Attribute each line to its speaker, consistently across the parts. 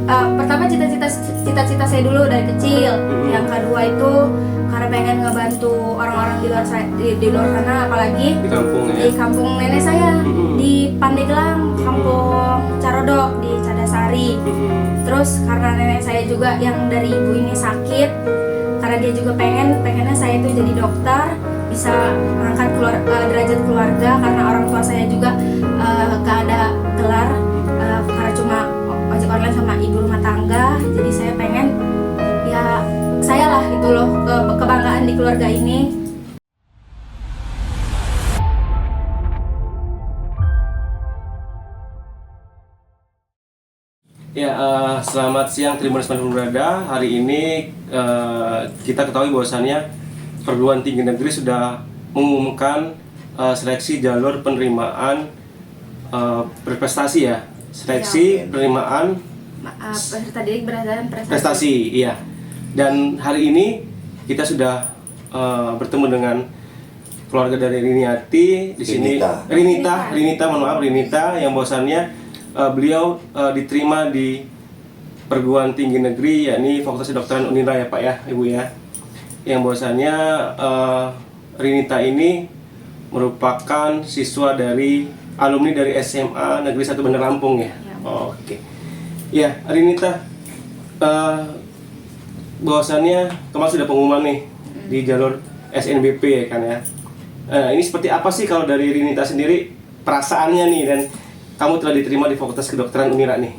Speaker 1: pertama cita-cita saya dulu dari kecil. Yang kedua itu karena pengen ngebantu orang-orang di luar sana, apalagi
Speaker 2: di kampung ya.
Speaker 1: Di kampung nenek saya di Pandeglang, kampung Carodok di Cadasari. Terus karena nenek saya juga yang dari ibu ini sakit, karena dia juga pengennya saya itu jadi dokter, bisa mengangkat derajat keluarga, karena orang tua saya juga gak ada gelar, karena cuma ojek online sama ibu rumah tangga. Jadi saya pengen ya saya lah itu loh kebanggaan di keluarga ini.
Speaker 2: Ya, selamat siang Tribuners Manapun Berada. Hari ini kita ketahui bahwasannya perguruan tinggi negeri sudah mengumumkan seleksi jalur penerimaan berprestasi ya. Seleksi penerimaan
Speaker 1: Peserta didik berdasarkan
Speaker 2: prestasi, iya. Dan hari ini kita sudah bertemu dengan keluarga dari Riniati di sini. Rinita, mohon maaf, Rinita, yang bahwasannya beliau diterima di perguruan tinggi negeri, yakni Fakultas Kedokteran Unila ya Pak ya, Ibu ya. Yang bahwasannya Rinita ini merupakan siswa dari alumni dari SMA Negeri 1 Bandar Lampung ya. Oke. Ya, Rinita, bahwasannya kemarin sudah pengumuman nih di jalur SNBP ya kan ya. Ini seperti apa sih kalau dari Rinita sendiri perasaannya nih, dan kamu telah diterima di Fakultas Kedokteran Unila nih?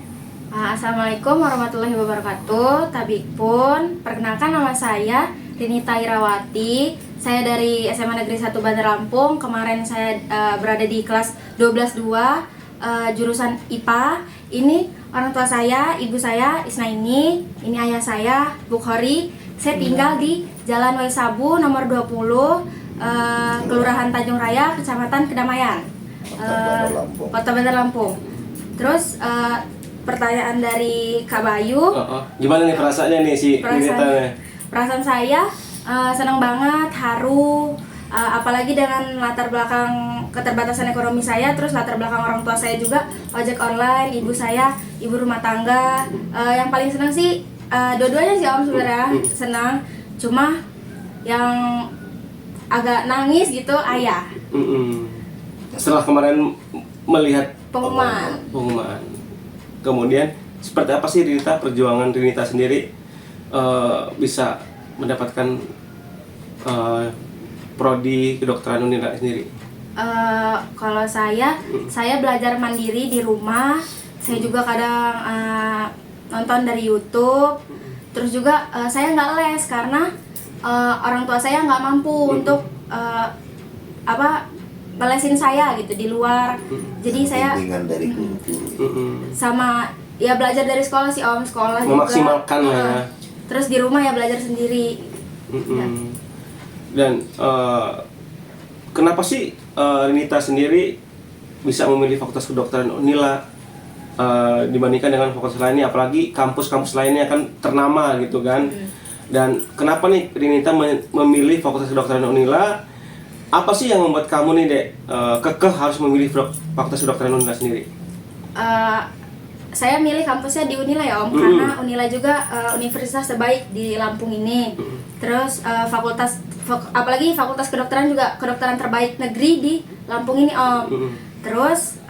Speaker 1: Assalamualaikum warahmatullahi wabarakatuh. Tabikpun, perkenalkan nama saya Rinita Irawati. Saya dari SMA Negeri 1 Bandar Lampung. Kemarin saya berada di kelas 12-2 jurusan IPA. Ini orang tua saya, ibu saya Isnaini, ini ayah saya Bukhari. Saya tinggal di Jalan Waisabu nomor 20, Kelurahan Tanjung Raya, Kecamatan Kedamaian, Kota Bandar Lampung. Terus pertanyaan dari Kak Bayu,
Speaker 2: gimana nih perasaannya nih si Rinita?
Speaker 1: Perasaan saya senang banget, haru, apalagi dengan latar belakang keterbatasan ekonomi saya, terus latar belakang orang tua saya juga ojek online, ibu saya ibu rumah tangga. Yang paling senang sih dua-duanya sih Om, sebenarnya senang, cuma yang agak nangis gitu ayah.
Speaker 2: Setelah kemarin melihat
Speaker 1: pengumuman,
Speaker 2: kemudian seperti apa sih Rinita, perjuangan Rinita sendiri bisa mendapatkan prodi kedokteran Unila sendiri?
Speaker 1: Kalau saya belajar mandiri di rumah. Saya juga kadang nonton dari YouTube. Terus juga saya nggak les karena orang tua saya nggak mampu untuk ngelesin saya gitu di luar. Jadi saya
Speaker 3: dari guru
Speaker 1: sama ya belajar dari sekolah sih Om, sekolah
Speaker 2: memaksimalkan
Speaker 1: juga.
Speaker 2: ya.
Speaker 1: Terus di rumah ya belajar sendiri. Ya.
Speaker 2: Dan kenapa sih Rinita sendiri bisa memilih Fakultas Kedokteran Unila dibandingkan dengan fakultas lainnya, apalagi kampus-kampus lainnya kan ternama gitu kan? Dan kenapa nih Rinita memilih Fakultas Kedokteran Unila? Apa sih yang membuat kamu nih Dek kekeh harus memilih Fakultas Kedokteran Unila sendiri?
Speaker 1: Saya milih kampusnya di Unila ya Om, karena Unila juga universitas terbaik di Lampung ini. Terus apalagi fakultas kedokteran juga kedokteran terbaik negeri di Lampung ini Om. Terus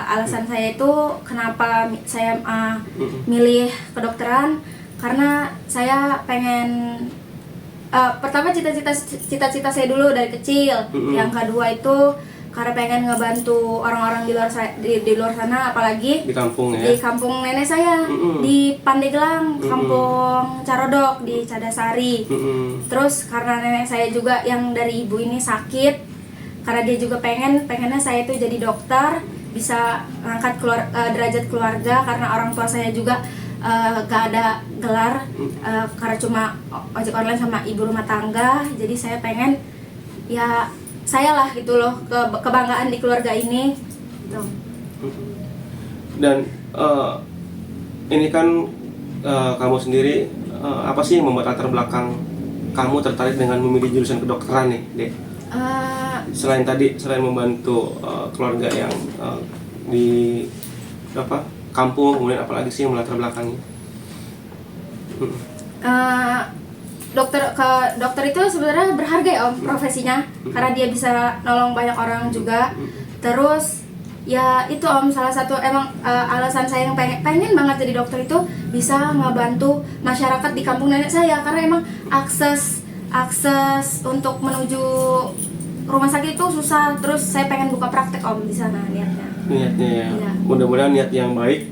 Speaker 1: alasan saya itu kenapa saya milih kedokteran, karena saya pengen pertama cita-cita saya dulu dari kecil. Yang kedua itu karena pengen ngebantu orang-orang di luar sana, apalagi
Speaker 2: di kampung ya.
Speaker 1: Di kampung nenek saya di Pandeglang, kampung Carodok di Cadasari. Terus karena nenek saya juga yang dari ibu ini sakit, karena dia juga pengennya saya itu jadi dokter, bisa ngangkat derajat keluarga, karena orang tua saya juga gak ada gelar, karena cuma ojek online sama ibu rumah tangga. Jadi saya pengen ya saya lah gitu loh kebanggaan di keluarga ini.
Speaker 2: Dan ini kan kamu sendiri apa sih yang membuat latar belakang kamu tertarik dengan memilih jurusan kedokteran nih, Dek? Selain membantu keluarga yang di kampung, kemudian apalagi sih yang melatar belakangnya?
Speaker 1: Dokter itu sebenarnya berharga ya Om profesinya, karena dia bisa nolong banyak orang juga. Terus ya itu Om, salah satu emang alasan saya yang pengen banget jadi dokter itu bisa ngebantu masyarakat di kampung nenek saya, karena emang akses untuk menuju rumah sakit itu susah. Terus saya pengen buka praktek Om di sana niatnya
Speaker 2: ya.
Speaker 1: Iya.
Speaker 2: Mudah-mudahan niat yang baik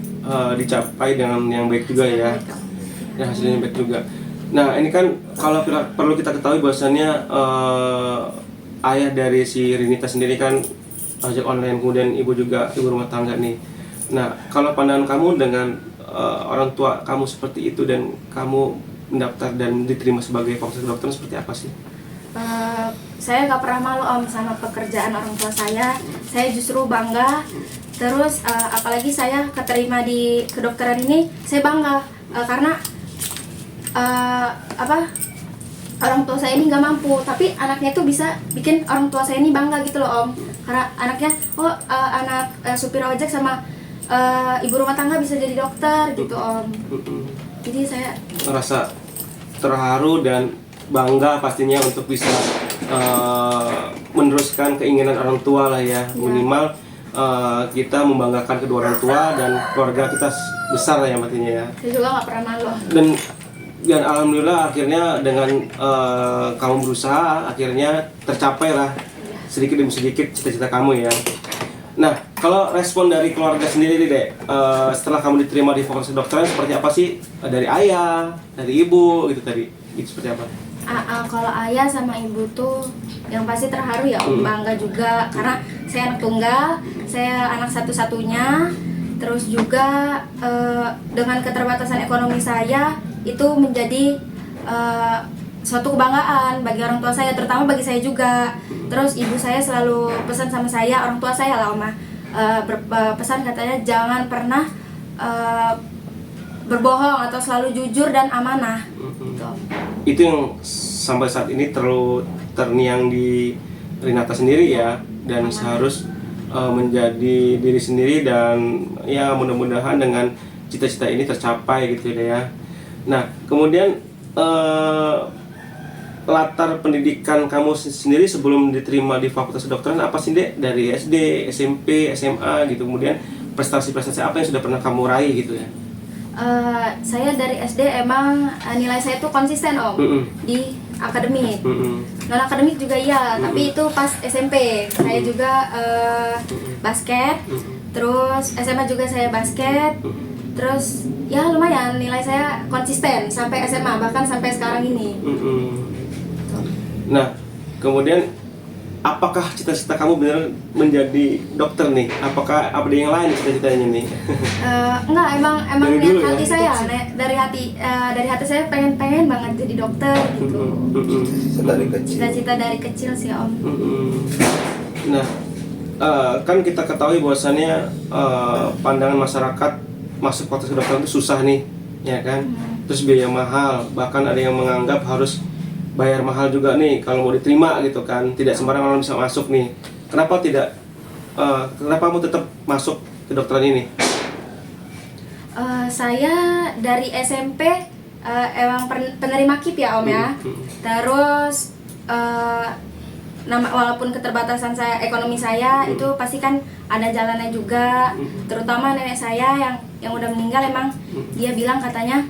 Speaker 2: dicapai dengan yang baik juga ya. Ya, hasilnya baik juga. Nah, ini kan kalau perlu kita ketahui bahwasannya ayah dari si Rinita sendiri kan ojek online, kemudian ibu juga ibu rumah tangga nih. Nah, kalau pandangan kamu dengan orang tua kamu seperti itu dan kamu mendaftar dan diterima sebagai fakultas kedokteran seperti apa sih?
Speaker 1: Saya nggak pernah malu Om sama pekerjaan orang tua saya. Saya justru bangga. Terus apalagi saya keterima di kedokteran ini, saya bangga karena orang tua saya ini nggak mampu, tapi anaknya tuh bisa bikin orang tua saya ini bangga gitu loh Om. Karena anaknya, anak supir ojek sama ibu rumah tangga bisa jadi dokter gitu Om. Jadi saya
Speaker 2: merasa terharu dan bangga pastinya untuk bisa meneruskan keinginan orang tua lah ya. Minimal kita membanggakan kedua orang tua dan keluarga kita besar lah ya matinya ya.
Speaker 1: Saya juga nggak pernah malu.
Speaker 2: Dan alhamdulillah akhirnya dengan kamu berusaha akhirnya tercapai lah sedikit demi sedikit cita-cita kamu ya. Nah, kalau respon dari keluarga sendiri nih Dek, setelah kamu diterima di fakultas kedokteran seperti apa sih dari ayah, dari ibu gitu tadi, itu seperti apa?
Speaker 1: Kalau ayah sama ibu tuh yang pasti terharu ya Om, bangga juga karena saya anak tunggal, saya anak satu-satunya. Terus juga dengan keterbatasan ekonomi saya itu menjadi suatu kebanggaan bagi orang tua saya, terutama bagi saya juga. Terus ibu saya selalu pesan sama saya, orang tua saya lah Oma, pesan katanya jangan pernah berbohong atau selalu jujur dan amanah. Gitu.
Speaker 2: Itu yang sampai saat ini terlalu terniang di Rinata sendiri ya, dan seharus menjadi diri sendiri dan ya mudah-mudahan dengan cita-cita ini tercapai gitu ya. Nah, kemudian latar pendidikan kamu sendiri sebelum diterima di fakultas kedokteran apa sih Dek? Dari SD, SMP, SMA gitu, kemudian prestasi-prestasi apa yang sudah pernah kamu raih gitu ya?
Speaker 1: Saya dari SD emang nilai saya tuh konsisten Om di akademik. Non akademik juga iya, tapi itu pas SMP saya juga basket. Terus SMA juga saya basket. Terus ya lumayan nilai saya konsisten sampai SMA, bahkan sampai sekarang ini.
Speaker 2: Nah, kemudian apakah cita-cita kamu benar menjadi dokter nih? Apakah ada yang lain cita-citanya nih?
Speaker 1: Enggak, emang
Speaker 2: Dari
Speaker 1: niat
Speaker 2: dulu
Speaker 1: hati
Speaker 2: ya?
Speaker 1: saya, dari hati saya pengen banget jadi dokter gitu.
Speaker 3: Dari kecil.
Speaker 1: Cita-cita dari kecil sih Om.
Speaker 2: Nah, kan kita ketahui bahwasannya pandangan masyarakat masuk fakultas kedokteran itu susah nih, ya kan? Terus biaya mahal, bahkan ada yang menganggap harus bayar mahal juga nih kalau mau diterima gitu kan, tidak sembarang orang bisa masuk nih. Kenapa kamu tetap masuk kedokteran ini?
Speaker 1: Saya dari SMP emang penerima KIP ya Om ya. Terus walaupun keterbatasan ekonomi saya itu pasti kan ada jalannya juga. Terutama nenek saya yang udah meninggal, emang dia bilang katanya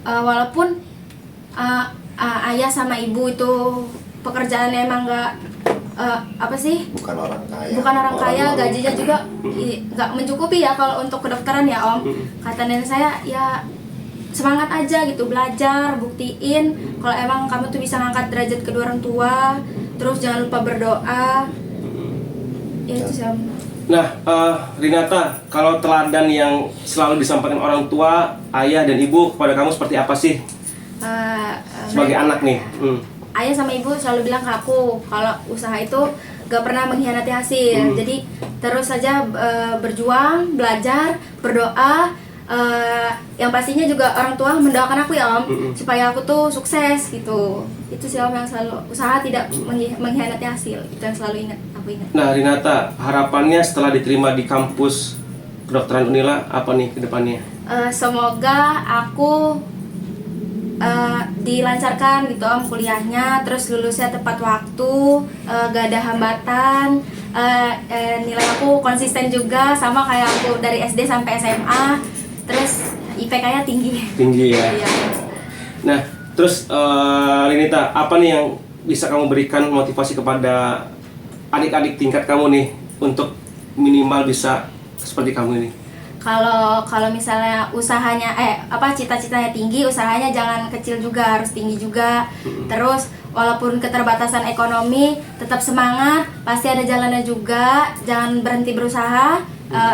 Speaker 1: walaupun ayah sama ibu itu pekerjaannya emang bukan orang kaya, gajinya juga nggak mencukupi ya kalau untuk kedokteran ya Om. Kata nenek saya ya semangat aja gitu, belajar, buktiin kalau emang kamu tuh bisa ngangkat derajat kedua orang tua. Terus jangan lupa berdoa. Ya itu sih Om.
Speaker 2: Nah, Rinata, kalau teladan yang selalu disampaikan orang tua, ayah dan ibu kepada kamu seperti apa sih? Sebagai anak nih.
Speaker 1: Ayah sama ibu selalu bilang ke aku kalau usaha itu gak pernah mengkhianati hasil. Jadi terus saja berjuang, belajar, berdoa. Yang pastinya juga orang tua mendoakan aku ya Om, supaya aku tuh sukses gitu. Itu sih Om yang selalu usaha tidak mengkhianati hasil. Itu yang selalu aku ingat.
Speaker 2: Nah, Rinata, harapannya setelah diterima di kampus kedokteran Unila apa nih ke depannya?
Speaker 1: Semoga aku dilancarkan gitu Om kuliahnya, terus lulusnya tepat waktu, gak ada hambatan, nilai aku konsisten juga sama kayak aku dari SD sampai SMA, terus IPK-nya tinggi.
Speaker 2: Tinggi ya.
Speaker 1: Iya.
Speaker 2: Nah, terus Rinita, apa nih yang bisa kamu berikan motivasi kepada adik-adik tingkat kamu nih untuk minimal bisa seperti kamu ini?
Speaker 1: Kalau misalnya usahanya cita-citanya tinggi, usahanya jangan kecil juga, harus tinggi juga. Terus walaupun keterbatasan ekonomi, tetap semangat, pasti ada jalannya juga. Jangan berhenti berusaha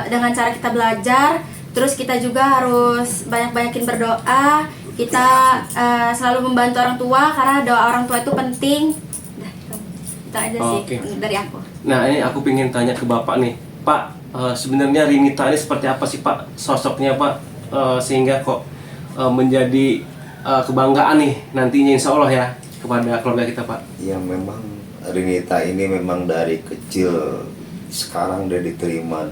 Speaker 1: dengan cara kita belajar. Terus kita juga harus banyak-banyakin berdoa. Kita selalu membantu orang tua karena doa orang tua itu penting. Itu aja sih dari aku.
Speaker 2: Nah, ini aku pengen tanya ke Bapak nih, Pak. Sebenarnya Rinita ini seperti apa sih Pak sosoknya Pak, sehingga kok menjadi kebanggaan nih nantinya insya Allah ya kepada keluarga kita Pak?
Speaker 3: Ya memang Rinita ini memang dari kecil, sekarang dia diterima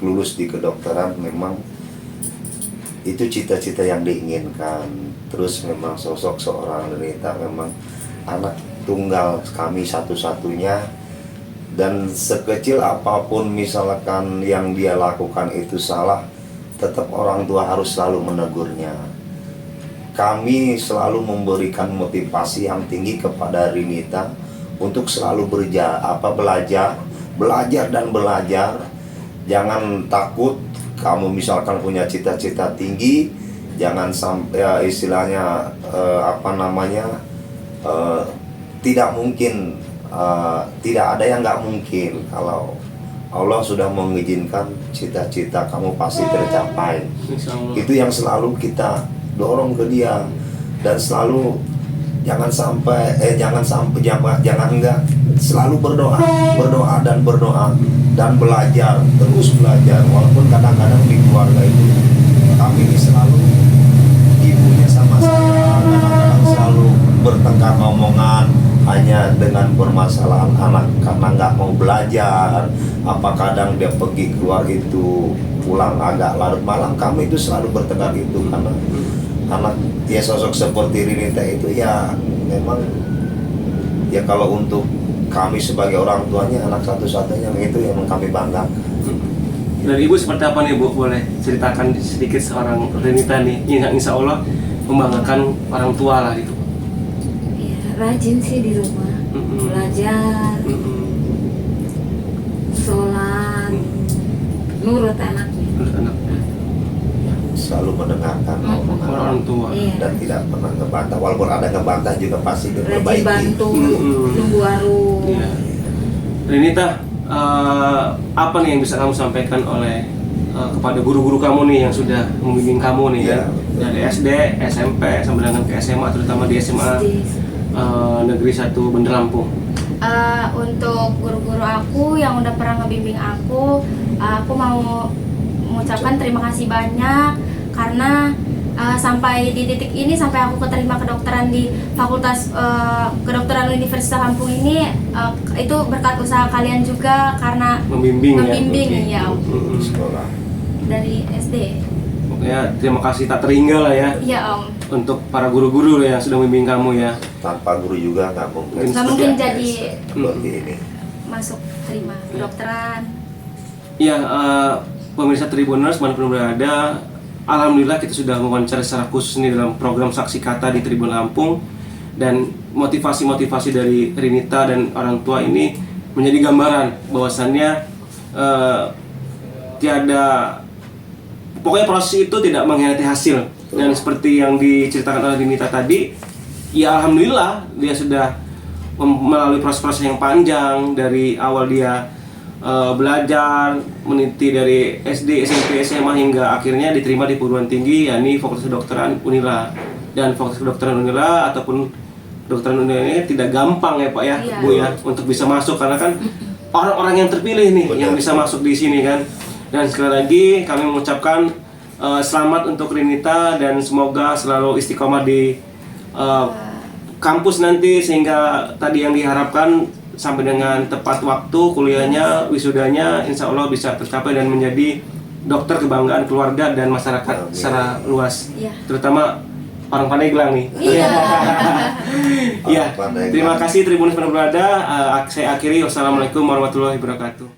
Speaker 3: lulus di kedokteran, memang itu cita-cita yang diinginkan. Terus memang sosok seorang Rinita memang anak tunggal kami satu-satunya. Dan sekecil apapun misalkan yang dia lakukan itu salah, tetap orang tua harus selalu menegurnya. Kami selalu memberikan motivasi yang tinggi kepada Rinita untuk selalu belajar dan belajar. Jangan takut, kamu misalkan punya cita-cita tinggi, jangan sampai istilahnya tidak mungkin. Tidak ada yang nggak mungkin. Kalau Allah sudah mengizinkan, cita-cita kamu pasti tercapai. Itu yang selalu kita dorong ke dia. Dan selalu jangan selalu berdoa dan belajar, terus belajar. Walaupun kadang-kadang di keluarga itu kami ini selalu, ibunya sama saya kadang-kadang selalu bertengkar omongan hanya dengan permasalahan anak karena nggak mau belajar. Kadang dia pergi keluar itu pulang agak larut malam, kami itu selalu bertengkar itu karena anak ya sosok seperti Rinita itu ya memang ya kalau untuk kami sebagai orang tuanya, anak satu-satunya itu yang kami banggakan.
Speaker 2: Dari Ibu seperti apa nih Bu? Boleh ceritakan sedikit seorang Rinita nih yang insya Allah membanggakan orang tua lah gitu.
Speaker 4: Rajin sih di rumah, belajar, sholat, nurut anaknya.
Speaker 3: Selalu mendengarkan omongan
Speaker 2: orang tua
Speaker 3: dan tidak pernah ngebantah. Walaupun ada ngebantah juga pasti diperbaiki.
Speaker 4: Rajin bantu, nunggu warung.
Speaker 2: Iya. Rinita, apa nih yang bisa kamu sampaikan oleh kepada guru-guru kamu nih yang sudah membimbing kamu nih ya, dari SD, SMP sampai dengan ke SMA, terutama di SMA Negeri 1 Bandar Lampung?
Speaker 1: Untuk guru-guru aku yang udah pernah ngebimbing aku mau mengucapkan terima kasih banyak karena sampai di titik ini, sampai aku keterima kedokteran di Fakultas Kedokteran Universitas Lampung ini, itu berkat usaha kalian juga karena membimbing ya,
Speaker 3: sekolah
Speaker 1: dari SD.
Speaker 2: Ya, terima kasih tak terhingga lah ya.
Speaker 1: Iya Om.
Speaker 2: Untuk para guru-guru yang sudah membimbing kamu ya.
Speaker 3: Tanpa guru juga nggak mungkin
Speaker 1: jadi
Speaker 3: seperti ini.
Speaker 1: Masuk terima kedokteran.
Speaker 2: Iya, pemirsa Tribuners manapun berada, alhamdulillah kita sudah mewawancara secara khusus nih dalam program Saksi Kata di Tribun Lampung, dan motivasi-motivasi dari Rinita dan orang tua ini menjadi gambaran bahwasannya pokoknya proses itu tidak mengkhianati hasil. Dan seperti yang diceritakan oleh Rinita tadi, ya alhamdulillah dia sudah melalui proses-proses yang panjang. Dari awal dia belajar, meniti dari SD, SMP, SMA hingga akhirnya diterima di perguruan tinggi, yakni Fakultas Kedokteran Unila. Dan Fakultas Kedokteran Unila ataupun kedokteran Unila ini tidak gampang ya Pak ya, Bu ya, untuk bisa masuk, karena kan orang-orang yang terpilih nih yang bisa masuk di sini kan. Dan sekali lagi kami mengucapkan selamat untuk Rinita dan semoga selalu istiqomah di kampus nanti, sehingga tadi yang diharapkan sampai dengan tepat waktu kuliahnya, wisudanya insya Allah bisa tercapai dan menjadi dokter kebanggaan keluarga dan masyarakat secara luas. Terutama orang Pandeglang nih.
Speaker 1: Iya.
Speaker 2: Ya,
Speaker 3: Pandeglang.
Speaker 2: terima kasih Tribuners Berada. Saya akhiri. Wassalamualaikum warahmatullahi wabarakatuh.